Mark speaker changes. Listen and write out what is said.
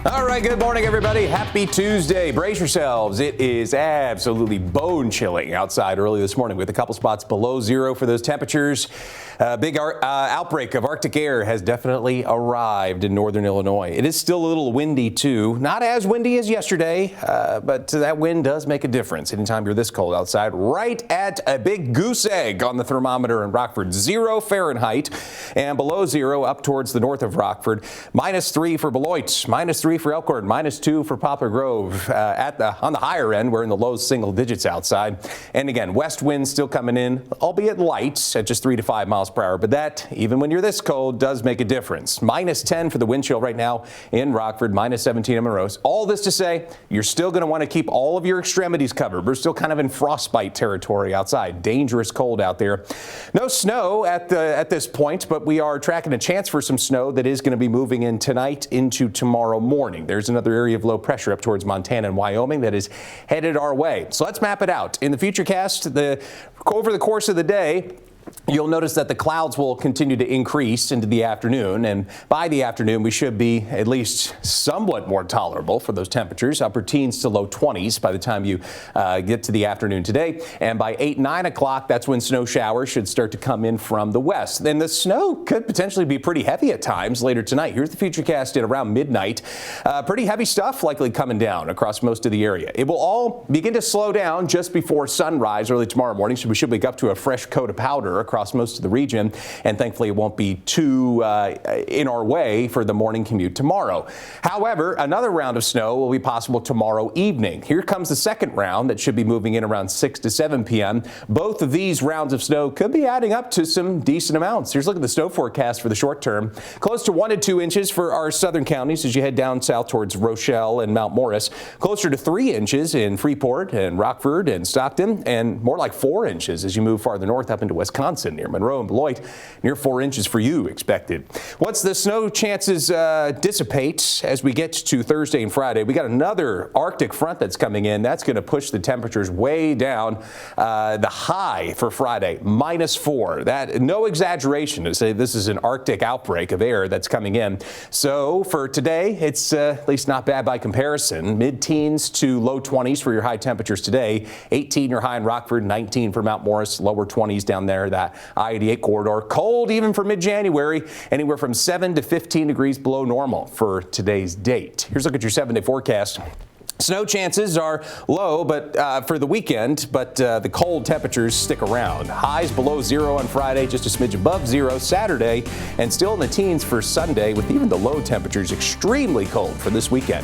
Speaker 1: All right, good morning, everybody. Happy Tuesday. Brace yourselves. It is absolutely bone chilling outside early this morning with a couple spots below zero for those temperatures. Big outbreak of Arctic air has definitely arrived in northern Illinois. It is still a little windy, too. Not as windy as yesterday, but that wind does make a difference anytime you're this cold outside. Right at a big goose egg on the thermometer in Rockford. 0 Fahrenheit and below zero up towards the north of Rockford. -3 for Beloit, -3 for Elkhorn, -2 for Poplar Grove. On the higher end, we're in the low single digits outside. And again, west winds still coming in, albeit light at just 3 to 5 miles per hour. But that, even when you're this cold, does make a difference. -10 for the wind chill right now in Rockford, -17 in Monroe. All this to say, you're still going to want to keep all of your extremities covered. We're still kind of in frostbite territory outside. Dangerous cold out there. No snow at this point, but we are tracking a chance for some snow that is going to be moving in tonight into tomorrow morning. There's another area of low pressure up towards Montana and Wyoming that is headed our way. So let's map it out. In the Futurecast, over the course of the day, you'll notice that the clouds will continue to increase into the afternoon, and by the afternoon we should be at least somewhat more tolerable for those temperatures, upper teens to low 20s by the time you get to the afternoon today. And by 8, 9 o'clock, that's when snow showers should start to come in from the west. Then the snow could potentially be pretty heavy at times later tonight. Here's the Futurecast at around midnight. Pretty heavy stuff likely coming down across most of the area. It will all begin to slow down just before sunrise early tomorrow morning, so we should wake up to a fresh coat of powder across most of the region, and thankfully it won't be too in our way for the morning commute tomorrow. However, another round of snow will be possible tomorrow evening. Here comes the second round that should be moving in around 6 to 7 p.m. Both of these rounds of snow could be adding up to some decent amounts. Here's a look at the snow forecast for the short term. Close to 1 to 2 inches for our southern counties as you head down south towards Rochelle and Mount Morris. Closer to 3 inches in Freeport and Rockford and Stockton, and more like 4 inches as you move farther north up into Wisconsin near Monroe and Beloit. Near 4 inches for you expected. Once the snow chances dissipate as we get to Thursday and Friday, we got another Arctic front that's coming in. That's going to push the temperatures way down. The high for Friday, -4. That, no exaggeration to say this is an Arctic outbreak of air that's coming in. So for today, it's at least not bad by comparison. Mid-teens to low 20s for your high temperatures today. 18 your high in Rockford, 19 for Mount Morris, lower 20s down there, that I-88 corridor. Cold even for mid-January, anywhere from 7 to 15 degrees below normal for today's date. Here's a look at your 7-day forecast. Snow chances are low, but for the weekend, but the cold temperatures stick around. Highs below zero on Friday, just a smidge above zero Saturday, and still in the teens for Sunday, with even the low temperatures extremely cold for this weekend.